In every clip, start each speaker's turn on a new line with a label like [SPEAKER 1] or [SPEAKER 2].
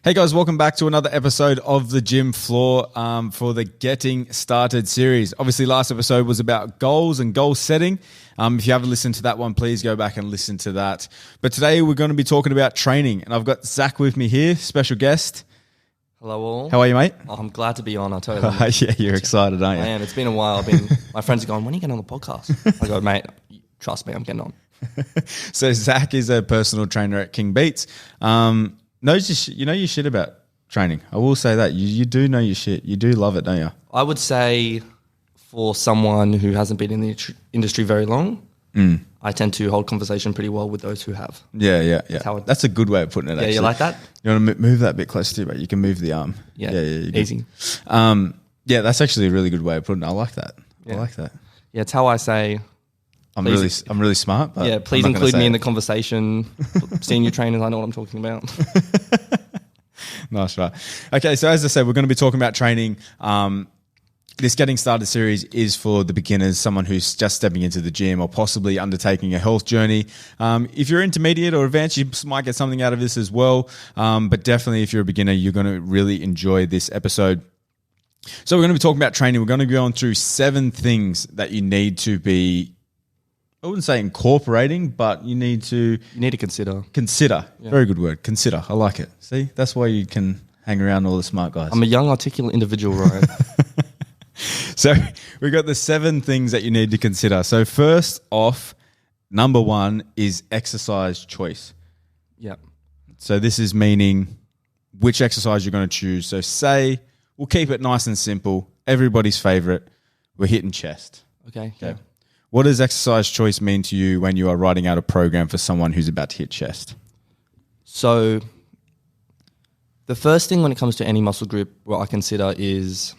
[SPEAKER 1] Hey guys, welcome back to another episode of The Gym Floor for the Getting Started series. Obviously, last episode was about goals and goal setting. If you haven't listened to that one, please go back and listen to that. But today we're going to be talking about training, and I've got Zac with me here, special guest.
[SPEAKER 2] Hello all.
[SPEAKER 1] How are you, mate?
[SPEAKER 2] Oh, I'm glad to be on. I totally.
[SPEAKER 1] Yeah, you're excited, aren't you?
[SPEAKER 2] I am. It's been a while. My friends are going, when are you getting on the podcast? I go, mate, trust me, I'm getting on.
[SPEAKER 1] So Zac is a personal trainer at King Beats. You know your shit about training. I will say that. You do know your shit. You do love it, don't you?
[SPEAKER 2] I would say for someone who hasn't been in the industry very long, I tend to hold conversation pretty well with those who have.
[SPEAKER 1] Yeah. That's a good way of putting it, actually.
[SPEAKER 2] Yeah, you like that?
[SPEAKER 1] You want to move that a bit closer to you, mate? You can move the arm.
[SPEAKER 2] Yeah,
[SPEAKER 1] easy.
[SPEAKER 2] Good.
[SPEAKER 1] Yeah, that's actually a really good way of putting it. I like that.
[SPEAKER 2] Yeah.
[SPEAKER 1] I like that.
[SPEAKER 2] Yeah, it's how I say...
[SPEAKER 1] I'm really smart. But
[SPEAKER 2] yeah, please include me in the conversation. Senior trainers, I know what I'm talking about.
[SPEAKER 1] Nice, right. Okay, so as I said, we're going to be talking about training. This Getting Started series is for the beginners, someone who's just stepping into the gym or possibly undertaking a health journey. If you're intermediate or advanced, you might get something out of this as well. But definitely if you're a beginner, you're going to really enjoy this episode. So we're going to be talking about training. We're going to be going through 7 things that you need to be, I wouldn't say incorporating, but you need to
[SPEAKER 2] consider.
[SPEAKER 1] Consider. Yeah. Very good word. Consider. I like it. See, that's why you can hang around all the smart guys.
[SPEAKER 2] I'm a young, articulate individual, Ryan.
[SPEAKER 1] So we've got the 7 things that you need to consider. So first off, number 1 is exercise choice.
[SPEAKER 2] Yeah.
[SPEAKER 1] So this is meaning which exercise you're going to choose. So say, we'll keep it nice and simple. Everybody's favorite. We're hitting chest.
[SPEAKER 2] Okay. Yeah.
[SPEAKER 1] What does exercise choice mean to you when you are writing out a program for someone who's about to hit chest?
[SPEAKER 2] So the first thing when it comes to any muscle group, what I consider is,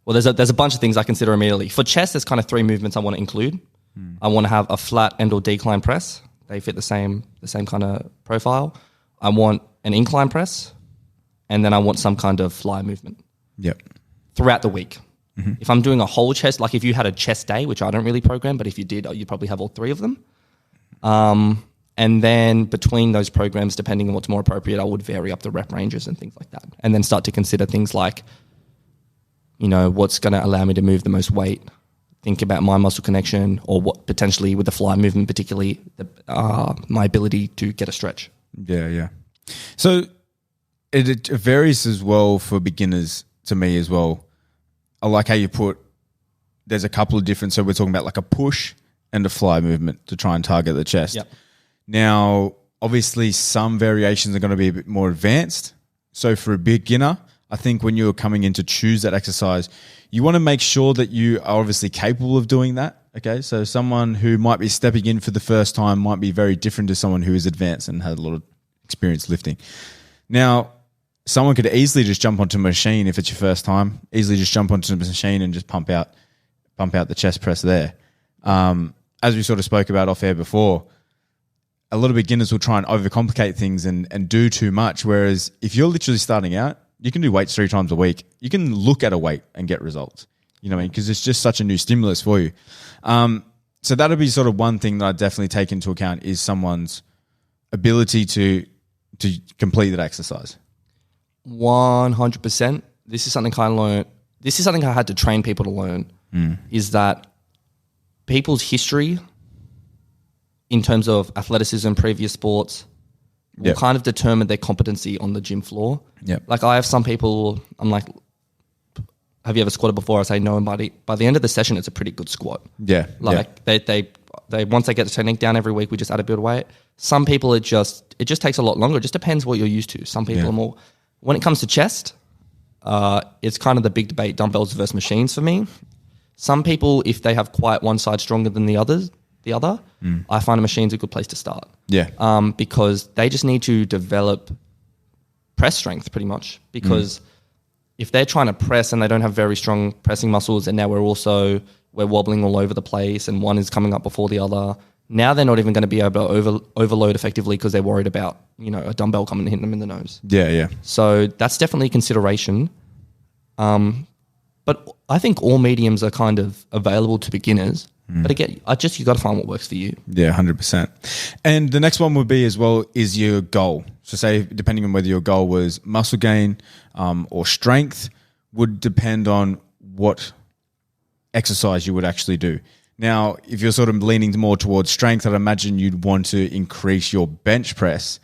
[SPEAKER 2] well, there's a bunch of things I consider immediately. For chest, there's kind of 3 movements I want to include. I want to have a flat end or decline press. They fit the same kind of profile. I want an incline press, and then I want some kind of fly movement.
[SPEAKER 1] Yep.
[SPEAKER 2] Throughout the week. Mm-hmm. If I'm doing a whole chest, like if you had a chest day, which I don't really program, but if you did, you'd probably have all 3 of them. And then between those programs, depending on what's more appropriate, I would vary up the rep ranges and things like that. And then start to consider things like, what's going to allow me to move the most weight, think about my muscle connection, or what potentially with the fly movement, particularly my ability to get a stretch.
[SPEAKER 1] Yeah. So it varies as well for beginners to me as well. I like how you there's a couple of different, so we're talking about like a push and a fly movement to try and target the chest.
[SPEAKER 2] Yep.
[SPEAKER 1] Now, obviously some variations are going to be a bit more advanced. So for a beginner, I think when you're coming in to choose that exercise, you want to make sure that you are obviously capable of doing that. Okay. So someone who might be stepping in for the first time might be very different to someone who is advanced and had a lot of experience lifting. Now, someone could easily just jump onto a machine if it's your first time, easily just jump onto the machine and just pump out the chest press there. As we sort of spoke about off air before, a lot of beginners will try and overcomplicate things and do too much. Whereas if you're literally starting out, you can do weights 3 times a week. You can look at a weight and get results. You know what I mean? Because it's just such a new stimulus for you. So that'll be sort of one thing that I definitely take into account is someone's ability to complete that exercise.
[SPEAKER 2] 100%. This is something I learned. This is something I had to train people to learn. Is that people's history in terms of athleticism, previous sports, will kind of determine their competency on the gym floor.
[SPEAKER 1] Yep.
[SPEAKER 2] Like I have some people, I'm like, have you ever squatted before? I say no, and by the end of the session, it's a pretty good squat.
[SPEAKER 1] Yeah.
[SPEAKER 2] Like they once they get the technique down every week, we just add a bit of weight. Some people, it just takes a lot longer. It just depends what you're used to. Some people are more. When it comes to chest, it's kind of the big debate, dumbbells versus machines for me. Some people, if they have quite one side stronger than the other, I find a machine's a good place to start.
[SPEAKER 1] Yeah.
[SPEAKER 2] Because they just need to develop press strength pretty much. Because if they're trying to press and they don't have very strong pressing muscles, and now we're wobbling all over the place and one is coming up before the other, now they're not even going to be able to overload effectively because they're worried about, a dumbbell coming and hitting them in the nose.
[SPEAKER 1] Yeah.
[SPEAKER 2] So that's definitely a consideration. But I think all mediums are kind of available to beginners. But again, you got to find what works for you.
[SPEAKER 1] Yeah, 100%. And the next one would be as well is your goal. So say, depending on whether your goal was muscle gain or strength, would depend on what exercise you would actually do. Now, if you're sort of leaning more towards strength, I'd imagine you'd want to increase your bench press.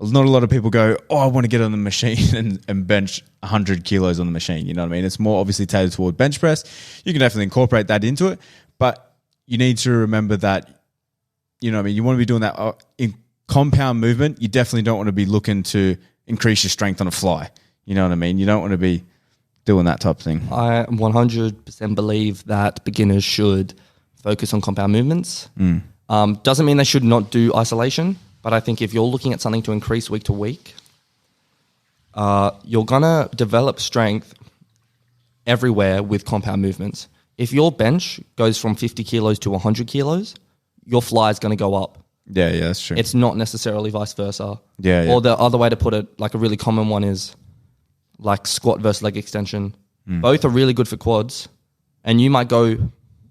[SPEAKER 1] Not a lot of people go, I want to get on the machine and bench 100 kilos on the machine. You know what I mean? It's more obviously tailored toward bench press. You can definitely incorporate that into it, but you need to remember that, you know what I mean, you want to be doing that in compound movement. You definitely don't want to be looking to increase your strength on a fly. You know what I mean? You don't want to be doing that type of thing.
[SPEAKER 2] I 100% believe that beginners should focus on compound movements. Doesn't mean they should not do isolation, but I think if you're looking at something to increase week to week, you're going to develop strength everywhere with compound movements. If your bench goes from 50 kilos to 100 kilos, your fly is going to go up.
[SPEAKER 1] Yeah, that's true.
[SPEAKER 2] It's not necessarily vice versa.
[SPEAKER 1] Yeah.
[SPEAKER 2] Or the other way to put it, like a really common one is like squat versus leg extension. Both are really good for quads. And you might go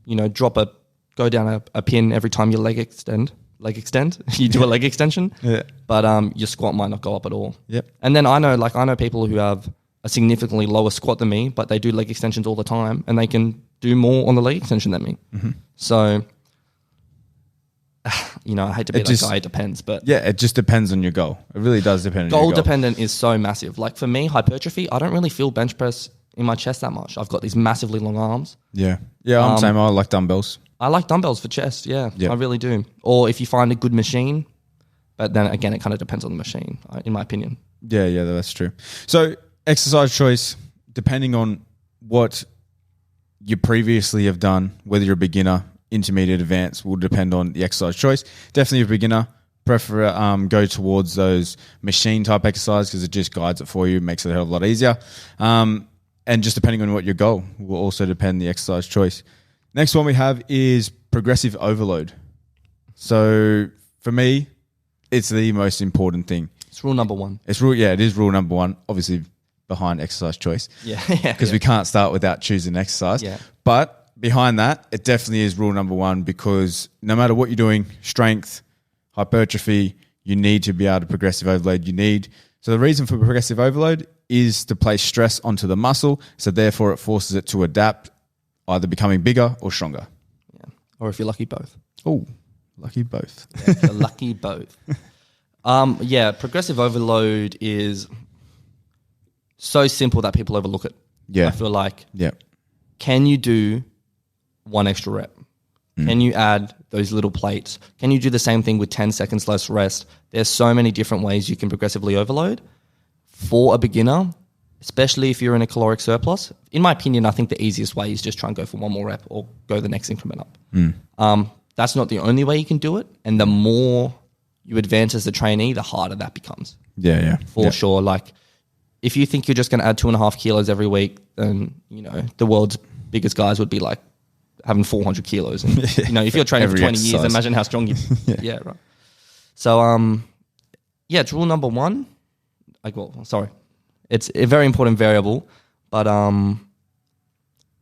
[SPEAKER 2] down a pin every time you leg extend. You do a leg extension.
[SPEAKER 1] Yeah.
[SPEAKER 2] But your squat might not go up at all.
[SPEAKER 1] Yep.
[SPEAKER 2] And then I know people who have a significantly lower squat than me, but they do leg extensions all the time and they can do more on the leg extension than me. So, I hate to be that guy, it depends. But
[SPEAKER 1] yeah, it just depends on your goal. It really does depend on your goal.
[SPEAKER 2] Goal dependent is so massive. Like for me, hypertrophy, I don't really feel bench press in my chest that much. I've got these massively long arms.
[SPEAKER 1] Yeah. Yeah, I'm the same. I like dumbbells.
[SPEAKER 2] I like dumbbells for chest, yeah. I really do. Or if you find a good machine, but then again, it kind of depends on the machine, in my opinion.
[SPEAKER 1] Yeah, that's true. So exercise choice, depending on what you previously have done, whether you're a beginner, intermediate, advanced, will depend on the exercise choice. Definitely a beginner, prefer go towards those machine type exercise because it just guides it for you, makes it a hell of a lot easier. And just depending on what your goal will also depend the exercise choice. Next one we have is progressive overload. So for me, it's the most important thing.
[SPEAKER 2] It's rule number one.
[SPEAKER 1] It is rule number one, obviously behind exercise choice.
[SPEAKER 2] Yeah.
[SPEAKER 1] Because we can't start without choosing exercise.
[SPEAKER 2] Yeah.
[SPEAKER 1] But behind that, it definitely is rule number one because no matter what you're doing, strength, hypertrophy, you need to be able to progressive overload. So the reason for progressive overload is to place stress onto the muscle. So therefore it forces it to adapt, either becoming bigger or stronger.
[SPEAKER 2] Yeah. Or if you're lucky, both.
[SPEAKER 1] Oh, lucky both.
[SPEAKER 2] Yeah, if you're lucky, both. Progressive overload is so simple that people overlook it.
[SPEAKER 1] Yeah.
[SPEAKER 2] I feel like,
[SPEAKER 1] yeah.
[SPEAKER 2] Can you do one extra rep? Can you add those little plates? Can you do the same thing with 10 seconds less rest? There's so many different ways you can progressively overload. For a beginner, especially if you're in a caloric surplus, in my opinion, I think the easiest way is just try and go for one more rep or go the next increment up. That's not the only way you can do it. And the more you advance as a trainee, the harder that becomes.
[SPEAKER 1] Yeah.
[SPEAKER 2] For sure. Like if you think you're just going to add 2.5 kilos every week, then, the world's biggest guys would be like having 400 kilos. And, if you're training for 20 years, imagine how strong you yeah, right. So, it's rule number one. It's a very important variable, but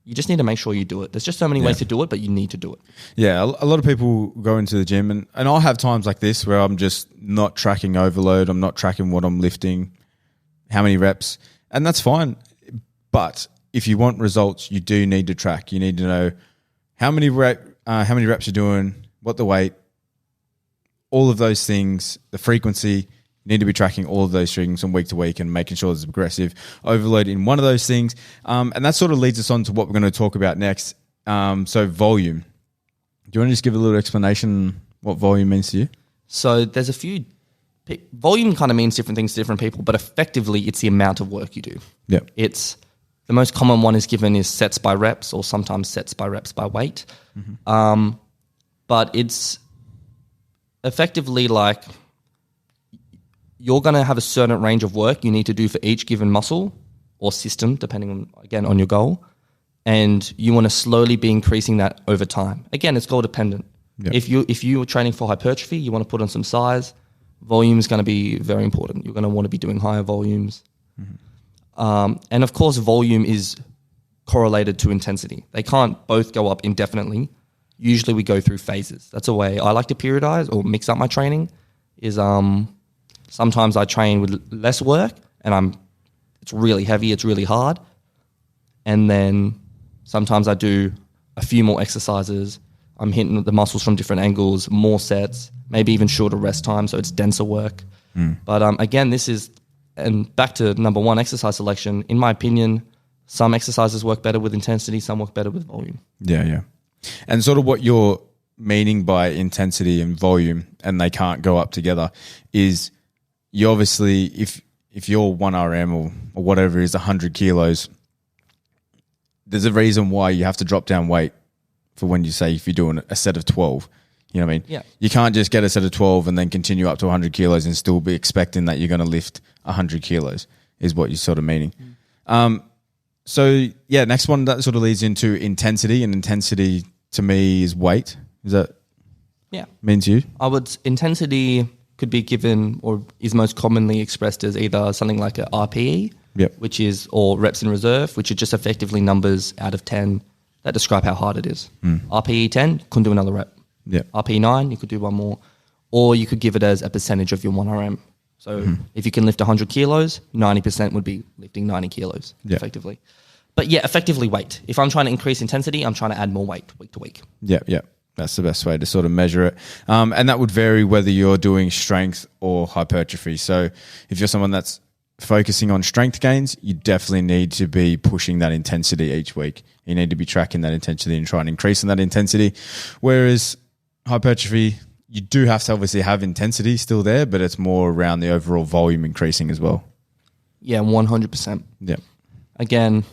[SPEAKER 2] you just need to make sure you do it. There's just so many ways to do it, but you need to do it. Yeah,
[SPEAKER 1] a lot of people go into the gym, and I'll have times like this where I'm just not tracking overload. I'm not tracking what I'm lifting, how many reps, and that's fine. But if you want results, you do need to track. You need to know how many reps you're doing, what the weight, all of those things, the frequency. You need to be tracking all of those things from week to week and making sure there's a progressive overload in one of those things. And that sort of leads us on to what we're going to talk about next. So volume. Do you want to just give a little explanation what volume means to you?
[SPEAKER 2] So there's a few... Volume kind of means different things to different people, but effectively it's the amount of work you do.
[SPEAKER 1] Yeah.
[SPEAKER 2] It's... The most common one is given is sets by reps or sometimes sets by reps by weight. But it's effectively like you're going to have a certain range of work you need to do for each given muscle or system, depending on, again, on your goal. And you want to slowly be increasing that over time. Again, it's goal dependent. Yep. If you are training for hypertrophy, you want to put on some size, volume is going to be very important. You're going to want to be doing higher volumes. And of course, volume is correlated to intensity. They can't both go up indefinitely. usually we go through phases. That's a way I like to periodize or mix up my training. Is sometimes I train with less work and it's really heavy, it's really hard, and then sometimes I do a few more exercises. I'm hitting the muscles from different angles, more sets, maybe even shorter rest time, so it's denser work. But again, and back to number one, exercise selection. In my opinion, some exercises work better with intensity, some work better with volume.
[SPEAKER 1] Yeah. And sort of what you're meaning by intensity and volume, and they can't go up together, is you obviously, if you're 1 RM or whatever is 100 kilos, there's a reason why you have to drop down weight for when you say if you're doing a set of 12. You know what I mean?
[SPEAKER 2] Yeah.
[SPEAKER 1] You can't just get a set of 12 and then continue up to 100 kilos and still be expecting that you're going to lift 100 kilos is what you're sort of meaning. So, yeah, next one that sort of leads into intensity, and intensity to me is weight. Is that mean to you?
[SPEAKER 2] Intensity could be given or is most commonly expressed as either something like a RPE, which is, or reps in reserve, which are just effectively numbers out of 10 that describe how hard it is. RPE 10, couldn't do another rep. RPE 9, you could do one more. Or you could give it as a percentage of your 1 RM. So if you can lift 100 kilos, 90% would be lifting 90 kilos effectively. But yeah, effectively weight. If I'm trying to increase intensity, I'm trying to add more weight week to week.
[SPEAKER 1] Yeah. That's the best way to sort of measure it. And that would vary whether you're doing strength or hypertrophy. So if you're someone that's focusing on strength gains, you definitely need to be pushing that intensity each week. You need to be tracking that intensity and trying to increase in that intensity. Whereas hypertrophy, you do have to obviously have intensity still there, but it's more around the overall volume increasing as well.
[SPEAKER 2] Yeah, 100%.
[SPEAKER 1] Yeah.
[SPEAKER 2] Again,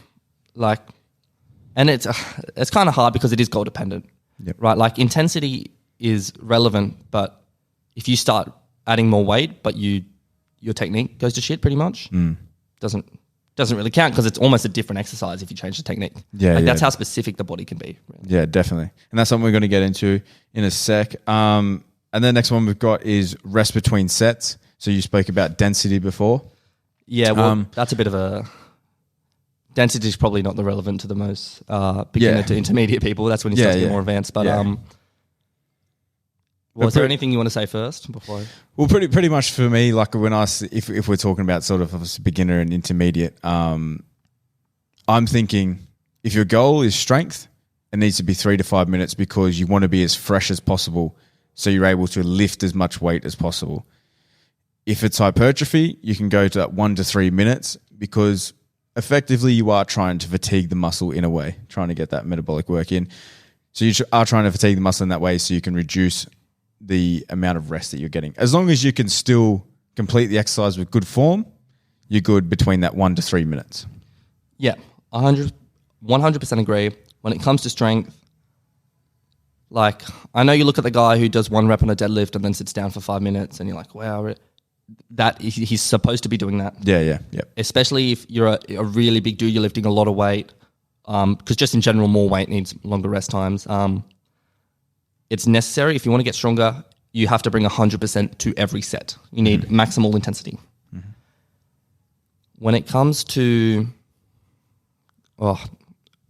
[SPEAKER 2] and it's kind of hard because it is goal dependent, right? Like intensity is relevant, but if you start adding more weight, but your technique goes to shit pretty much, doesn't really count because it's almost a different exercise if you change the technique. That's how specific the body can be. Really.
[SPEAKER 1] Yeah, definitely. And that's something we're going to get into in a sec. And the next one we've got is rest between sets. So you spoke about density before.
[SPEAKER 2] Yeah, well, that's a bit of a... Density is probably not the relevant to the most beginner to intermediate people. That's when you start to get more advanced. But was there anything you want to say first before?
[SPEAKER 1] Well, pretty much for me, like when if we're talking about sort of beginner and intermediate, I'm thinking if your goal is strength, it needs to be 3 to 5 minutes because you want to be as fresh as possible, so you're able to lift as much weight as possible. If it's hypertrophy, you can go to that 1 to 3 minutes because effectively you are trying to fatigue the muscle in a way, trying to get that metabolic work in. So you are trying to fatigue the muscle in that way so you can reduce the amount of rest that you're getting. As long as you can still complete the exercise with good form, you're good between that 1 to 3 minutes.
[SPEAKER 2] Yeah, 100% agree. When it comes to strength, like I know you look at the guy who does 1 rep on a deadlift and then sits down for 5 minutes and you're like, wow, that he's supposed to be doing that.
[SPEAKER 1] Yeah.
[SPEAKER 2] Especially if you're a really big dude, you're lifting a lot of weight. Because just in general, more weight needs longer rest times. It's necessary. If you want to get stronger, you have to bring 100% to every set. You need maximal intensity. When it comes to...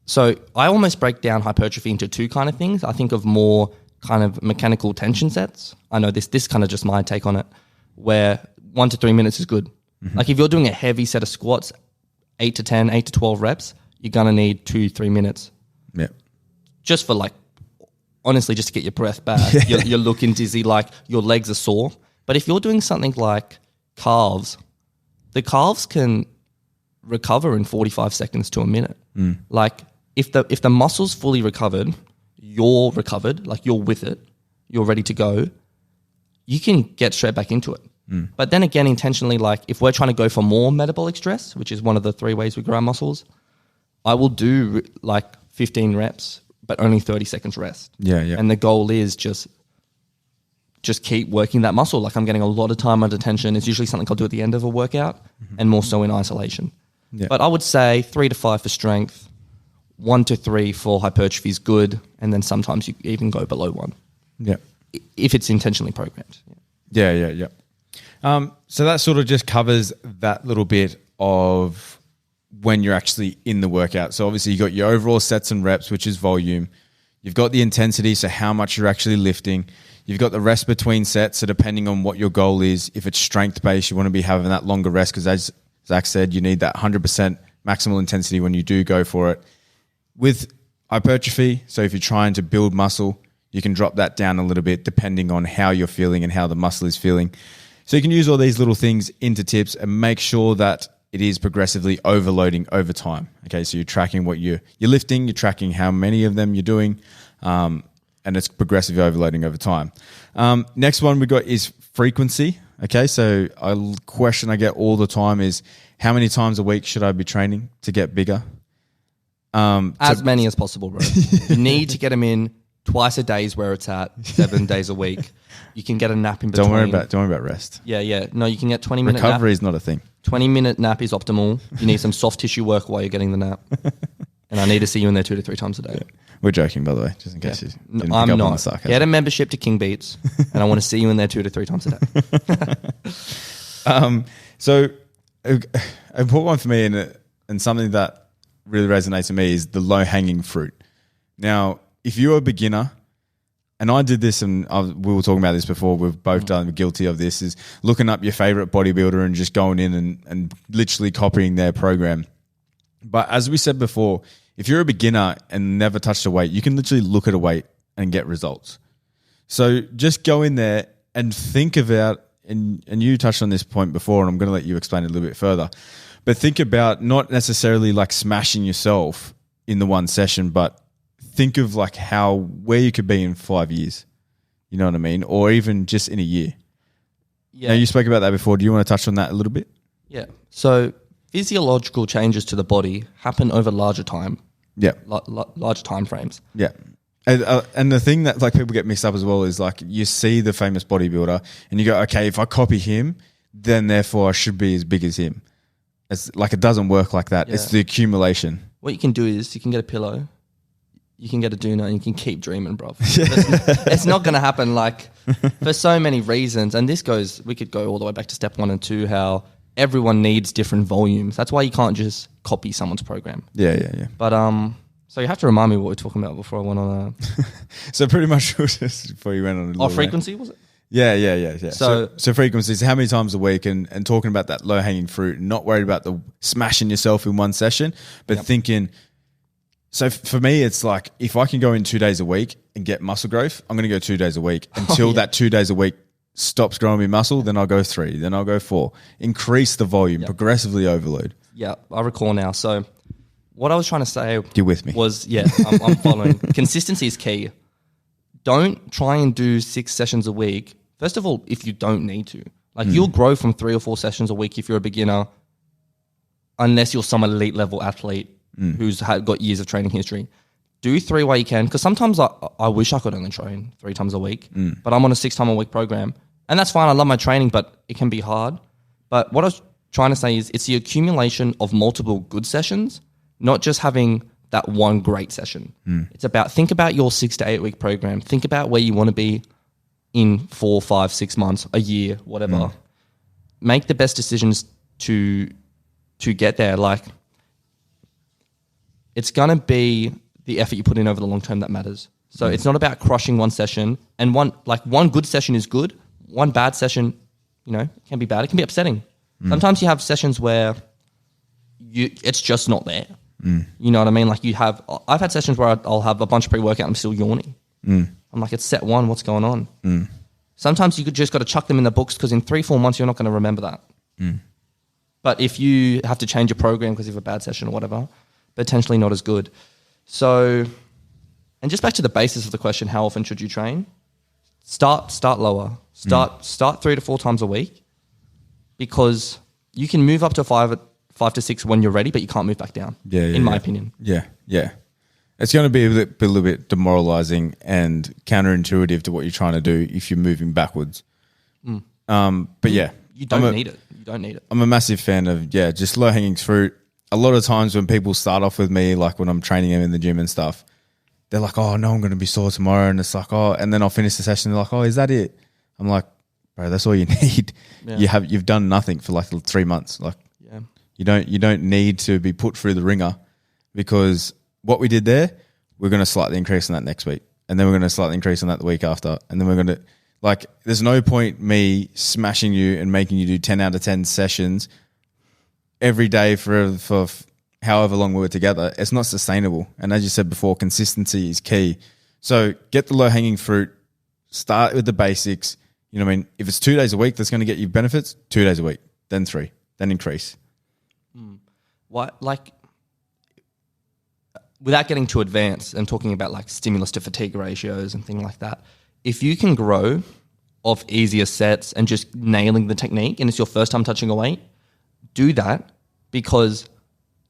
[SPEAKER 2] So I almost break down hypertrophy into 2 kind of things. I think of more kind of mechanical tension sets. I know this kind of just my take on it, where 1 to 3 minutes is good. Like if you're doing a heavy set of squats, 8 to 10, 8 to 12 reps, you're going to need 2-3 minutes.
[SPEAKER 1] Yeah.
[SPEAKER 2] Just for honestly, just to get your breath back. You're looking dizzy, like your legs are sore. But if you're doing something like calves, the calves can recover in 45 seconds to a minute. Like if the muscle's fully recovered, you're recovered, like you're with it, you're ready to go, you can get straight back into it. But then again, intentionally, like if we're trying to go for more metabolic stress, which is one of the 3 ways we grow our muscles, I will do like 15 reps, but only 30 seconds rest.
[SPEAKER 1] Yeah.
[SPEAKER 2] And the goal is just keep working that muscle. Like I'm getting a lot of time under tension. It's usually something I'll do at the end of a workout and more so in isolation. Yeah. But I would say 3 to 5 for strength, 1 to 3 for hypertrophy is good. And then sometimes you even go below 1.
[SPEAKER 1] Yeah.
[SPEAKER 2] If it's intentionally programmed.
[SPEAKER 1] Yeah. So that sort of just covers that little bit of when you're actually in the workout. So obviously you got your overall sets and reps, which is volume. You've got the intensity, so how much you're actually lifting. You've got the rest between sets, so depending on what your goal is, if it's strength-based, you want to be having that longer rest because as Zach said, you need that 100% maximal intensity when you do go for it. With hypertrophy, so if you're trying to build muscle, you can drop that down a little bit depending on how you're feeling and how the muscle is feeling. So you can use all these little things into tips and make sure that it is progressively overloading over time. Okay, so you're tracking what you're lifting, you're tracking how many of them you're doing, and it's progressively overloading over time. Next one we got is frequency. Okay, so a question I get all the time is how many times a week should I be training to get bigger?
[SPEAKER 2] As many as possible, bro. You need to get them in twice a day is where it's at, 7 days a week. You can get a nap in between.
[SPEAKER 1] Don't worry about rest.
[SPEAKER 2] Yeah. No, you can get 20-minute nap.
[SPEAKER 1] Recovery is not a thing.
[SPEAKER 2] 20-minute nap is optimal. You need some soft tissue work while you're getting the nap. And I need to see you in there 2 to 3 times a day.
[SPEAKER 1] Yeah. We're joking, by the way, just in case you didn't pick
[SPEAKER 2] I'm
[SPEAKER 1] up
[SPEAKER 2] not.
[SPEAKER 1] on the sarcasm.
[SPEAKER 2] Get a membership to King Beats, and I want to see you in there 2 to 3 times a day.
[SPEAKER 1] So an important one for me and something that really resonates with me is the low-hanging fruit. Now, if you're a beginner, and I did this, and we were talking about this before, we've both done guilty of this, is looking up your favorite bodybuilder and just going in and literally copying their program. But as we said before, if you're a beginner and never touched a weight, you can literally look at a weight and get results. So just go in there and think about, and you touched on this point before, and I'm going to let you explain it a little bit further, but think about not necessarily like smashing yourself in the one session, but think of like where you could be in 5 years. You know what I mean? Or even just in a year. Yeah. Now, you spoke about that before. Do you want to touch on that a little bit?
[SPEAKER 2] Yeah. So physiological changes to the body happen over larger time.
[SPEAKER 1] Yeah.
[SPEAKER 2] Larger time frames.
[SPEAKER 1] Yeah. And the thing that like people get mixed up as well is like you see the famous bodybuilder and you go, okay, if I copy him, then therefore I should be as big as him. It's like it doesn't work like that. Yeah. It's the accumulation.
[SPEAKER 2] What you can do is you can get a pillow, you can get a doona, and you can keep dreaming, bro. It's not going to happen like for so many reasons. And we could go all the way back to step 1 and 2, how everyone needs different volumes. That's why you can't just copy someone's program.
[SPEAKER 1] Yeah.
[SPEAKER 2] But so you have to remind me what we're talking about before I went on
[SPEAKER 1] So pretty much before you went on a
[SPEAKER 2] frequency, was it?
[SPEAKER 1] Yeah. So frequencies, how many times a week, and talking about that low hanging fruit, and not worried about the smashing yourself in one session, but thinking. So for me, it's like if I can go in 2 days a week and get muscle growth, I'm going to go 2 days a week until that 2 days a week stops growing me muscle. Then I'll go 3, then I'll go 4. Increase the volume, progressively overload.
[SPEAKER 2] Yeah, I recall now. So what I was trying to say,
[SPEAKER 1] you're with me,
[SPEAKER 2] was I'm following. Consistency is key. Don't try and do 6 sessions a week. First of all, if you don't need to, like you'll grow from 3 or 4 sessions a week if you're a beginner, unless you're some elite level athlete who's got years of training history. Do 3 while you can, because sometimes I wish I could only train 3 times a week, but I'm on a 6 time a week program, and that's fine. I love my training, but it can be hard. But what I was trying to say is it's the accumulation of multiple good sessions, not just having that one great session. It's about, think about your 6 to 8 week program. Think about where you want to be in 4, 5, 6 months, a year, whatever. Make the best decisions to get there. Like, it's going to be the effort you put in over the long term that matters. So it's not about crushing one session, and one good session is good. One bad session, can be bad. It can be upsetting. Sometimes you have sessions where it's just not there. You know what I mean? Like I've had sessions where I'll have a bunch of pre-workout and I'm still yawning. I'm like, it's set 1, what's going on? Sometimes you just got to chuck them in the books, because in 3-4 months you're not going to remember that. But if you have to change your program because you have a bad session or whatever, potentially not as good. So, and just back to the basis of the question, how often should you train? Start lower. Start 3 to 4 times a week, because you can move up to 5 to 6 when you're ready, but you can't move back down. In my opinion. Yeah.
[SPEAKER 1] It's going to be a little bit demoralizing and counterintuitive to what you're trying to do if you're moving backwards. But yeah,
[SPEAKER 2] you don't need it. You don't need it.
[SPEAKER 1] I'm a massive fan of just low hanging fruit. A lot of times when people start off with me, like when I'm training them in the gym and stuff, they're like, oh no, I'm going to be sore tomorrow. And it's like, and then I'll finish the session. They're like, oh, is that it? I'm like, bro, that's all you need. Yeah. You've done nothing for like 3 months. Like, you don't need to be put through the ringer, because what we did there we're going to slightly increase on that next week. And then we're going to slightly increase on that the week after. And then we're going to, like, there's no point me smashing you and making you do 10 out of 10 sessions every day for however long we were together. It's not sustainable. And as you said before, consistency is key. So get the low hanging fruit, start with the basics. You know what I mean? If it's 2 days a week, that's going to get you benefits, 2 days a week, then 3, then increase.
[SPEAKER 2] What, like, without getting too advanced and talking about like stimulus to fatigue ratios and things like that, if you can grow off easier sets and just nailing the technique and it's your first time touching a weight, do that, because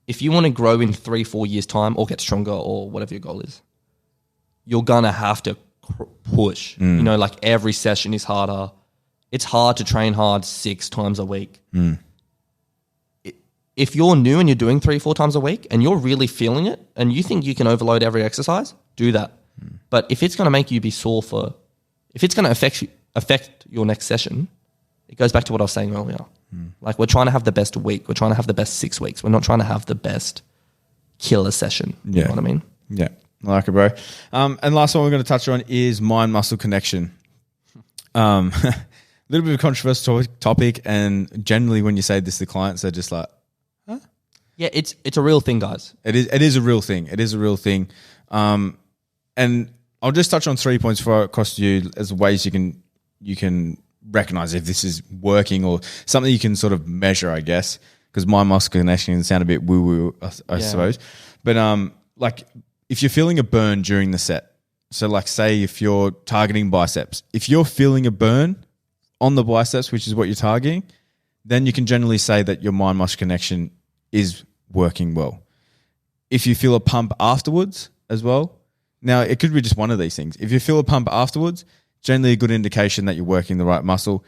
[SPEAKER 2] if you want to grow in 3-4 years time or get stronger or whatever your goal is, you're going to have to push. You know, like every session is harder. It's hard to train hard 6 times a week. If you're new and you're doing 3-4 times a week and you're really feeling it and you think you can overload every exercise, do that. But if it's going to make you be sore if it's going to affect your next session, it goes back to what I was saying earlier. Like, we're trying to have the best week. We're trying to have the best 6 weeks. We're not trying to have the best killer session. You know what I mean?
[SPEAKER 1] Yeah. I like it, bro. And last one we're going to touch on is mind-muscle connection. A little bit of a controversial topic, and generally when you say this to clients, they're just like, huh?
[SPEAKER 2] Yeah, it's a real thing, guys.
[SPEAKER 1] It is a real thing. It is a real thing. And I'll just touch on 3 points for across you as ways you can recognize if this is working or something you can sort of measure, I guess, because mind-muscle connection can sound a bit woo-woo, I suppose. But like, if you're feeling a burn during the set, so like say if you're targeting biceps, if you're feeling a burn on the biceps, which is what you're targeting, then you can generally say that your mind-muscle connection is working well. If you feel a pump afterwards as well, now it could be just one of these things. If you feel a pump afterwards, generally a good indication that you're working the right muscle.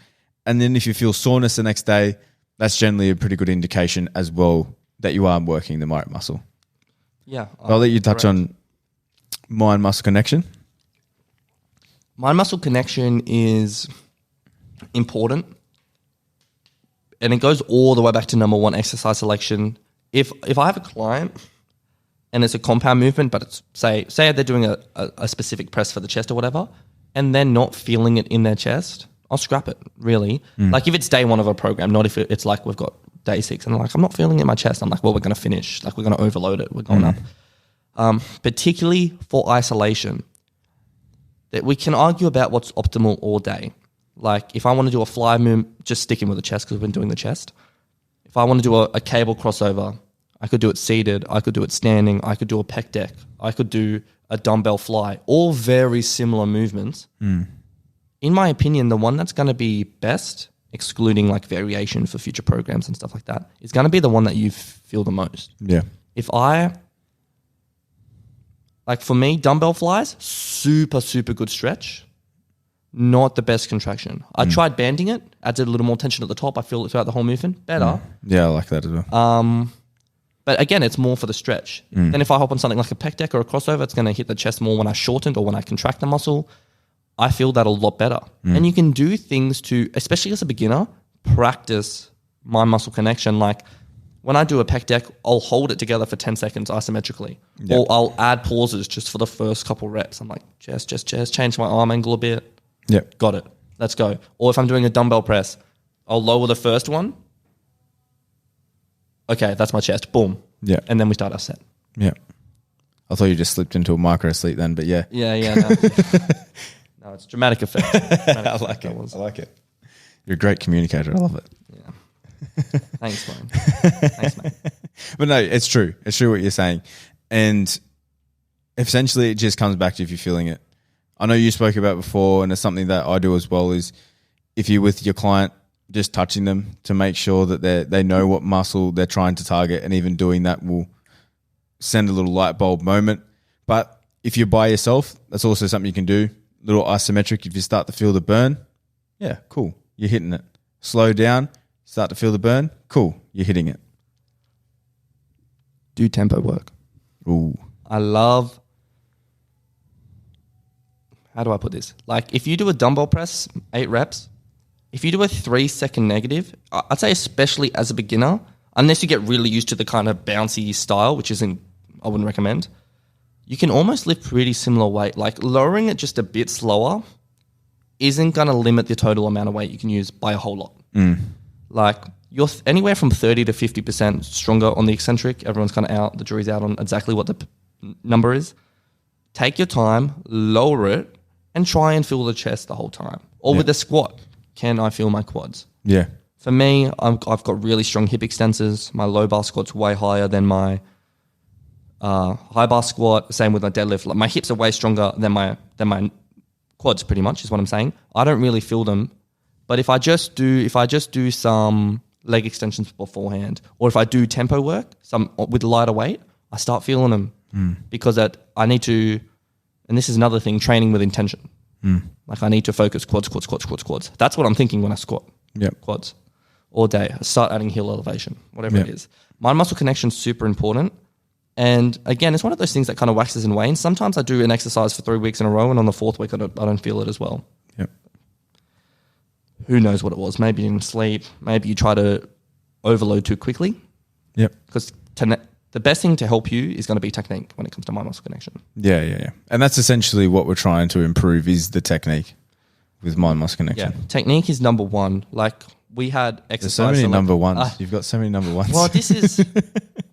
[SPEAKER 1] And then if you feel soreness the next day, that's generally a pretty good indication as well that you are working the right muscle.
[SPEAKER 2] Yeah.
[SPEAKER 1] I'll let you touch on mind-muscle connection.
[SPEAKER 2] Mind-muscle connection is important, and it goes all the way back to number 1, exercise selection. If I have a client and it's a compound movement, but it's say they're doing a specific press for the chest or whatever, and they're not feeling it in their chest, I'll scrap it, really. Like if it's day 1 of a program, not if it's like we've got day 6 and like, I'm not feeling it in my chest. I'm like, well, we're going to finish. Like, we're going to overload it. We're going up. Particularly for isolation, that we can argue about what's optimal all day. Like if I want to do a fly movement, just sticking with the chest because we've been doing the chest. If I want to do a cable crossover, I could do it seated. I could do it standing. I could do a pec deck. I could do a dumbbell fly. All very similar movements. In my opinion, the one that's going to be best, excluding like variation for future programs and stuff like that, is going to be the one that you feel the most.
[SPEAKER 1] Yeah.
[SPEAKER 2] Like for me, dumbbell flies, super, super good stretch. Not the best contraction. I tried banding it, added a little more tension at the top. I feel it throughout the whole movement. Better.
[SPEAKER 1] Yeah, I like that as well.
[SPEAKER 2] But again, it's more for the stretch. Then if I hop on something like a pec deck or a crossover, it's going to hit the chest more when I shorten or when I contract the muscle. I feel that a lot better. And you can do things to, especially as a beginner, practice mind muscle connection. Like when I do a pec deck, I'll hold it together for 10 seconds isometrically. Or I'll add pauses just for the first couple reps. I'm like, chest, change my arm angle a bit.
[SPEAKER 1] Yep.
[SPEAKER 2] Got it. Let's go. Or if I'm doing a dumbbell press, I'll lower the first one. Okay, that's my chest. Boom.
[SPEAKER 1] Yeah.
[SPEAKER 2] And then we start our set.
[SPEAKER 1] Yeah. I thought you just slipped into a micro sleep then, but yeah.
[SPEAKER 2] Yeah. No, no, it's dramatic effect.
[SPEAKER 1] I like it. I like it. You're a great communicator. I love it.
[SPEAKER 2] Yeah. Thanks, man.
[SPEAKER 1] But no, it's true. It's true what you're saying. And essentially it just comes back to if you're feeling it. I know you spoke about before, and it's something that I do as well, is if you're with your client, just touching them to make sure that they know what muscle they're trying to target, and even doing that will send a little light bulb moment. But if you're by yourself, that's also something you can do. Little isometric, if you start to feel the burn, yeah, cool, you're hitting it. Slow down, start to feel the burn, cool, you're hitting it.
[SPEAKER 2] Do tempo work.
[SPEAKER 1] Ooh.
[SPEAKER 2] I love... How do I put this? Like if you do a dumbbell press, 8 reps, if you do a 3-second negative, I'd say especially as a beginner, unless you get really used to the kind of bouncy style, which I wouldn't recommend, you can almost lift pretty similar weight. Like lowering it just a bit slower isn't going to limit the total amount of weight you can use by a whole lot. Like you're anywhere from 30 to 50% stronger on the eccentric. Everyone's kind of out. The jury's out on exactly what the number is. Take your time, lower it, and try and feel the chest the whole time. Or with the squat, can I feel my quads?
[SPEAKER 1] Yeah.
[SPEAKER 2] For me, I've got really strong hip extensors. My low bar squat's way higher than my high bar squat. Same with my deadlift. Like my hips are way stronger than my quads. Pretty much is what I'm saying. I don't really feel them, but if I just do some leg extensions beforehand, or if I do tempo work, some with lighter weight, I start feeling them because I need to. And this is another thing: training with intention. Like I need to focus quads. That's what I'm thinking when I squat. Quads all day. I start adding heel elevation, whatever it is. Mind muscle connection is super important. And again, it's one of those things that kind of waxes and wanes. Sometimes I do an exercise for 3 weeks in a row, and on the fourth week I don't feel it as well. Who knows what it was? Maybe you didn't sleep. Maybe you try to overload too quickly. Because the best thing to help you is going to be technique when it comes to mind muscle connection.
[SPEAKER 1] Yeah. And that's essentially what we're trying to improve is the technique with mind muscle connection.
[SPEAKER 2] Yeah, technique is number one. Like we had exercise.
[SPEAKER 1] There's so many number ones. You've got so many number ones.
[SPEAKER 2] Well, this is.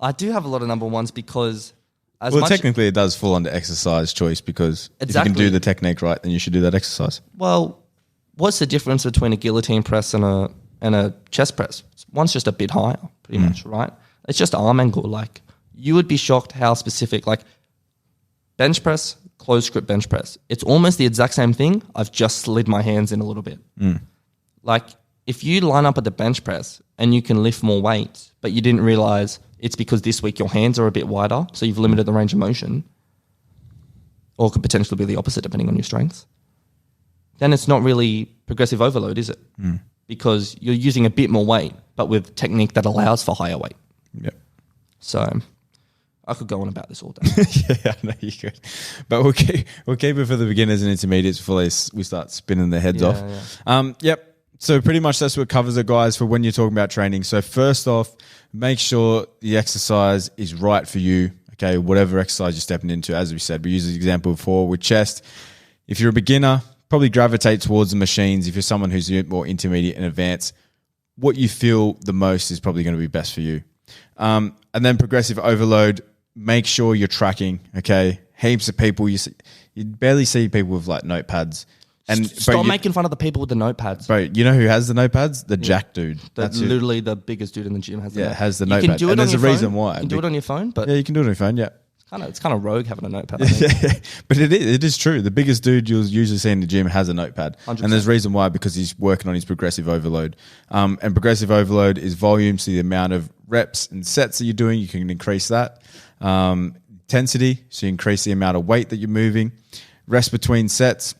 [SPEAKER 2] I do have a lot of number ones because.
[SPEAKER 1] Technically, it does fall under exercise choice because if you can do the technique right, then you should do that exercise.
[SPEAKER 2] Well, what's the difference between a guillotine press and a chest press? One's just a bit higher, pretty much, right? It's just arm angle. Like you would be shocked how specific. Like bench press, closed grip bench press. It's almost the exact same thing. I've just slid my hands in a little bit. Like if you line up at the bench press and you can lift more weight, but you didn't realize it's because this week your hands are a bit wider, so you've limited the range of motion, or it could potentially be the opposite depending on your strengths, then it's not really progressive overload, is it? Because you're using a bit more weight, but with technique that allows for higher weight. So I could go on about this all day.
[SPEAKER 1] I know you could. But we'll keep it for the beginners and intermediates before we start spinning their heads off. So pretty much that's what covers it, guys, for when you're talking about training. So first off, make sure the exercise is right for you, okay, whatever exercise you're stepping into. As we said, we used the example before with chest. If you're a beginner, probably gravitate towards the machines. If you're someone who's more intermediate and advanced, what you feel the most is probably going to be best for you. And then progressive overload, make sure you're tracking, okay? Heaps of people, you barely see people with like notepads. And
[SPEAKER 2] Stop making fun of the people with the notepads.
[SPEAKER 1] Bro, you know who has the notepads? The Jack dude.
[SPEAKER 2] That's literally the biggest dude in the gym has the notepad.
[SPEAKER 1] Has the notepad.
[SPEAKER 2] Do it
[SPEAKER 1] and there's a reason
[SPEAKER 2] phone.
[SPEAKER 1] why.
[SPEAKER 2] You can do it on your phone, but
[SPEAKER 1] you can do it on your phone,
[SPEAKER 2] It's kind of rogue having a notepad. I think.
[SPEAKER 1] But it is true. The biggest dude you'll usually see in the gym has a notepad.
[SPEAKER 2] 100%.
[SPEAKER 1] And there's a reason why, because he's working on his progressive overload. And progressive overload is volume, so the amount of reps and sets that you're doing, you can increase that. Intensity, so you increase the amount of weight that you're moving. Rest between sets.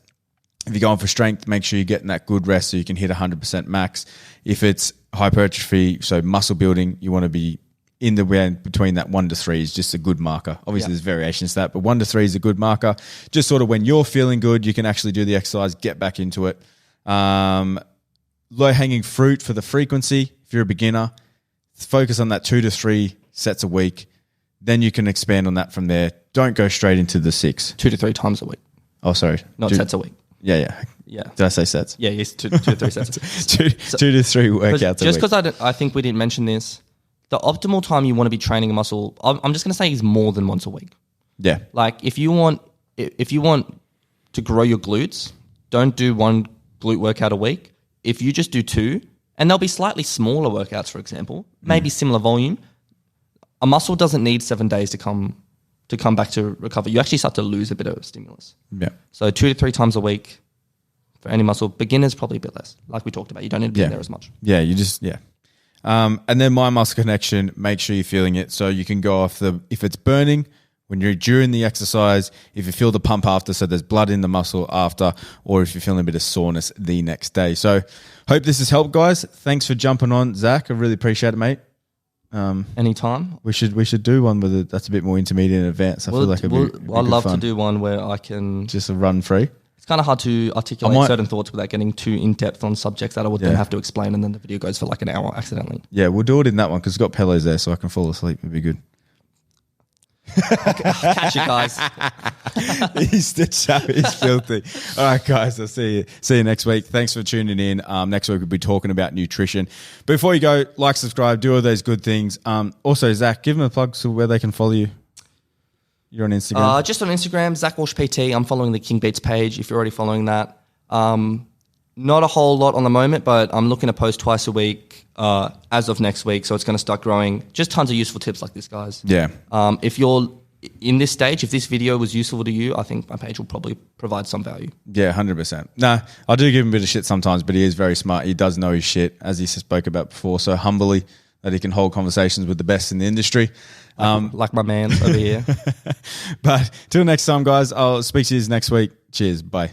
[SPEAKER 1] If you're going for strength, make sure you're getting that good rest so you can hit 100% max. If it's hypertrophy, so muscle building, you want to be in the way between that 1 to 3 is just a good marker. Obviously, there's variations to that, but 1 to 3 is a good marker. Just sort of when you're feeling good, you can actually do the exercise, get back into it. Low-hanging fruit for the frequency. If you're a beginner, focus on that 2 to 3 sets a week. Then you can expand on that from there. Don't go straight into the 6.
[SPEAKER 2] 2 to 3 times a week.
[SPEAKER 1] Oh, sorry.
[SPEAKER 2] Not sets a week.
[SPEAKER 1] Yeah. Did I say sets?
[SPEAKER 2] Yeah, yes, 2 to 3 sets.
[SPEAKER 1] 2 to 3 workouts a week.
[SPEAKER 2] Just because I think we didn't mention this, the optimal time you want to be training a muscle, I'm just going to say is more than once a week.
[SPEAKER 1] Yeah.
[SPEAKER 2] Like if you want to grow your glutes, don't do 1 glute workout a week. If you just do 2, and they'll be slightly smaller workouts, for example, maybe similar volume, a muscle doesn't need 7 days to come back to recover. You actually start to lose a bit of stimulus.
[SPEAKER 1] Yeah.
[SPEAKER 2] So 2 to 3 times a week for any muscle. Beginners probably a bit less. Like we talked about, you don't need to be in there as much.
[SPEAKER 1] Yeah, and then mind muscle connection, make sure you're feeling it. So you can go off if it's burning when you're during the exercise, if you feel the pump after, so there's blood in the muscle after, or if you're feeling a bit of soreness the next day. So hope this has helped, guys. Thanks for jumping on, Zach. I really appreciate it, mate.
[SPEAKER 2] Anytime.
[SPEAKER 1] We should do one that's a bit more intermediate and advanced. I feel like I'd
[SPEAKER 2] love to do one where I can
[SPEAKER 1] just a run free.
[SPEAKER 2] It's kind of hard to articulate certain thoughts without getting too in depth on subjects that I would then have to explain, and then the video goes for like an hour accidentally.
[SPEAKER 1] Yeah, we'll do it in that one because it's got pillows there, so I can fall asleep. It'd be good.
[SPEAKER 2] Catch it, guys.
[SPEAKER 1] He's stitched up. He's filthy. All right, guys. I'll see you next week. Thanks for tuning in. Next week we'll be talking about nutrition. Before you go, like, subscribe, do all those good things. Also, Zach, give them a plug so where they can follow you. You're on Instagram.
[SPEAKER 2] Just on Instagram, Zac Walsh PT. I'm following the King Beats page if you're already following that. Not a whole lot on the moment, but I'm looking to post twice a week as of next week. So it's going to start growing. Just tons of useful tips like this, guys.
[SPEAKER 1] Yeah.
[SPEAKER 2] If you're in this stage, if this video was useful to you, I think my page will probably provide some value.
[SPEAKER 1] Yeah, 100%. Nah, I do give him a bit of shit sometimes, but he is very smart. He does know his shit, as he spoke about before, so humbly that he can hold conversations with the best in the industry.
[SPEAKER 2] Like my man over here.
[SPEAKER 1] But till next time, guys, I'll speak to you next week. Cheers. Bye.